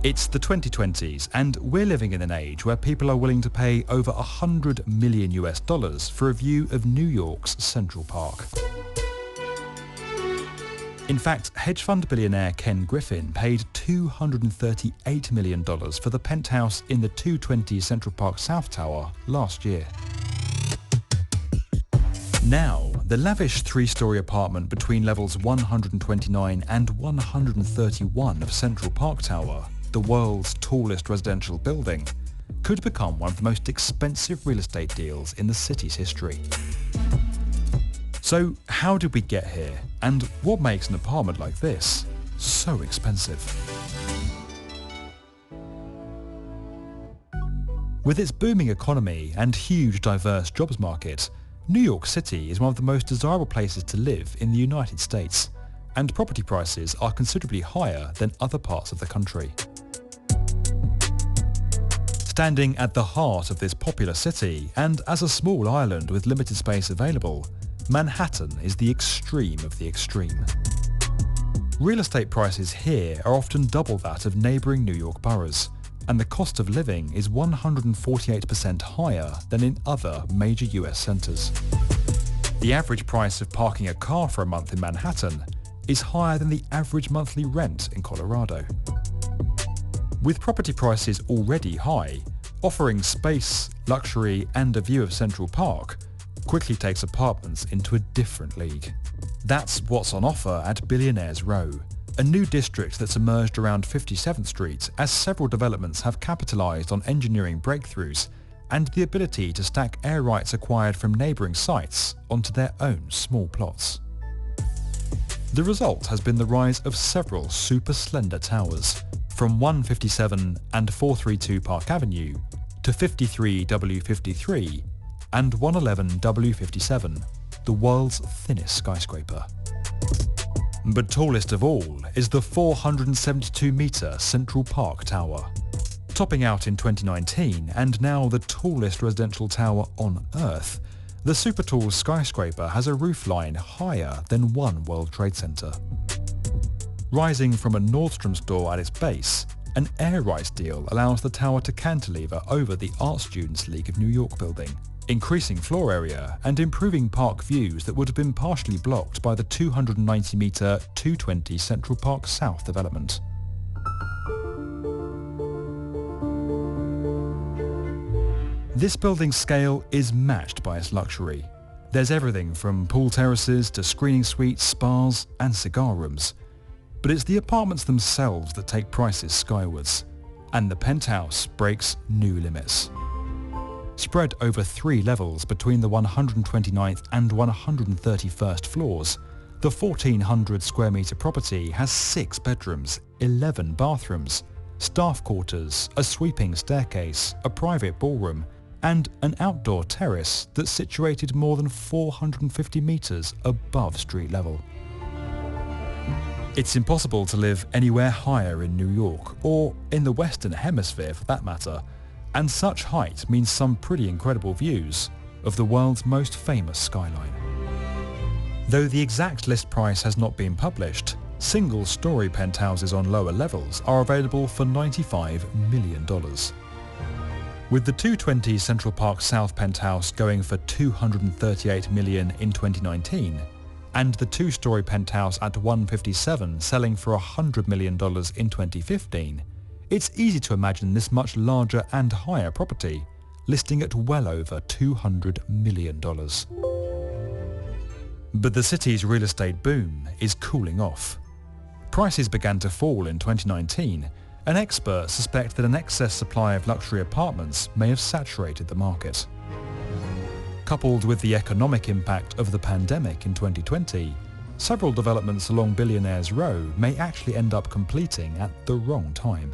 It's the 2020s, and we're living in an age where people are willing to pay over $100 million for a view of New York's Central Park. In fact, hedge fund billionaire Ken Griffin paid $238 million for the penthouse in the 220 Central Park South Tower last year. Now, the lavish three-storey apartment between levels 129 and 131 of Central Park Tower, the world's tallest residential building, could become one of the most expensive real estate deals in the city's history. So how did we get here, and what makes an apartment like this so expensive? With its booming economy and huge diverse jobs market, New York City is one of the most desirable places to live in the United States, and property prices are considerably higher than other parts of the country. Standing at the heart of this popular city, and as a small island with limited space available, Manhattan is the extreme of the extreme. Real estate prices here are often double that of neighbouring New York boroughs, and the cost of living is 148% higher than in other major US centres. The average price of parking a car for a month in Manhattan is higher than the average monthly rent in Colorado. With property prices already high, offering space, luxury and a view of Central Park quickly takes apartments into a different league. That's what's on offer at Billionaires Row, a new district that's emerged around 57th Street as several developments have capitalised on engineering breakthroughs and the ability to stack air rights acquired from neighbouring sites onto their own small plots. The result has been the rise of several super slender towers, from 157 and 432 Park Avenue to 53 W53 and 111 W57, the world's thinnest skyscraper. But tallest of all is the 472-metre Central Park Tower. Topping out in 2019 and now the tallest residential tower on Earth, the super tall skyscraper has a roofline higher than one World Trade Center. Rising from a Nordstrom store at its base, an air rights deal allows the tower to cantilever over the Art Students League of New York building, increasing floor area and improving park views that would have been partially blocked by the 290-metre 220 Central Park South development. This building's scale is matched by its luxury. There's everything from pool terraces to screening suites, spas and cigar rooms. But it's the apartments themselves that take prices skywards, and the penthouse breaks new limits. Spread over 3 levels between the 129th and 131st floors, the 1,400 square metre property has 6 bedrooms, 11 bathrooms, staff quarters, a sweeping staircase, a private ballroom, and an outdoor terrace that's situated more than 450 metres above street level. It's impossible to live anywhere higher in New York, or in the Western Hemisphere for that matter, and such height means some pretty incredible views of the world's most famous skyline. Though the exact list price has not been published, single-storey penthouses on lower levels are available for $95 million. With the 220 Central Park South penthouse going for $238 million in 2019, and the 2-storey penthouse at 157 selling for $100 million in 2015, it's easy to imagine this much larger and higher property listing at well over $200 million. But the city's real estate boom is cooling off. Prices began to fall in 2019, and experts suspect that an excess supply of luxury apartments may have saturated the market. Coupled with the economic impact of the pandemic in 2020, several developments along Billionaires Row may actually end up completing at the wrong time.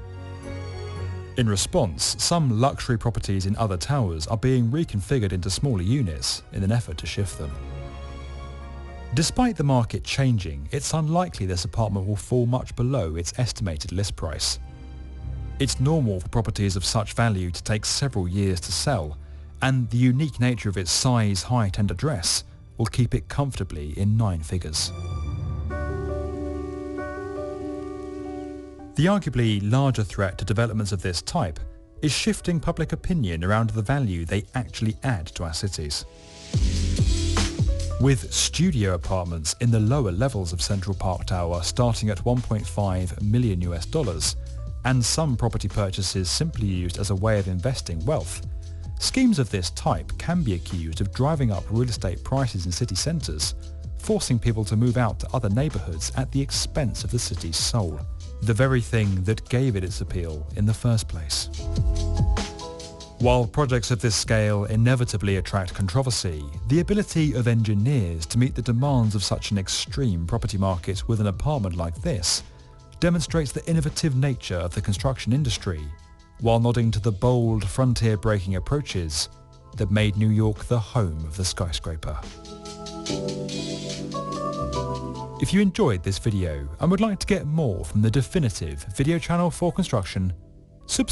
In response, some luxury properties in other towers are being reconfigured into smaller units in an effort to shift them. Despite the market changing, it's unlikely this apartment will fall much below its estimated list price. It's normal for properties of such value to take several years to sell, and the unique nature of its size, height and address will keep it comfortably in 9 figures. The arguably larger threat to developments of this type is shifting public opinion around the value they actually add to our cities. With studio apartments in the lower levels of Central Park Tower starting at $1.5 million and some property purchases simply used as a way of investing wealth, schemes of this type can be accused of driving up real estate prices in city centres, forcing people to move out to other neighbourhoods at the expense of the city's soul, the very thing that gave it its appeal in the first place. While projects of this scale inevitably attract controversy, the ability of engineers to meet the demands of such an extreme property market with an apartment like this demonstrates the innovative nature of the construction industry, while nodding to the bold, frontier-breaking approaches that made New York the home of the skyscraper. If you enjoyed this video and would like to get more from the definitive video channel for construction, subscribe.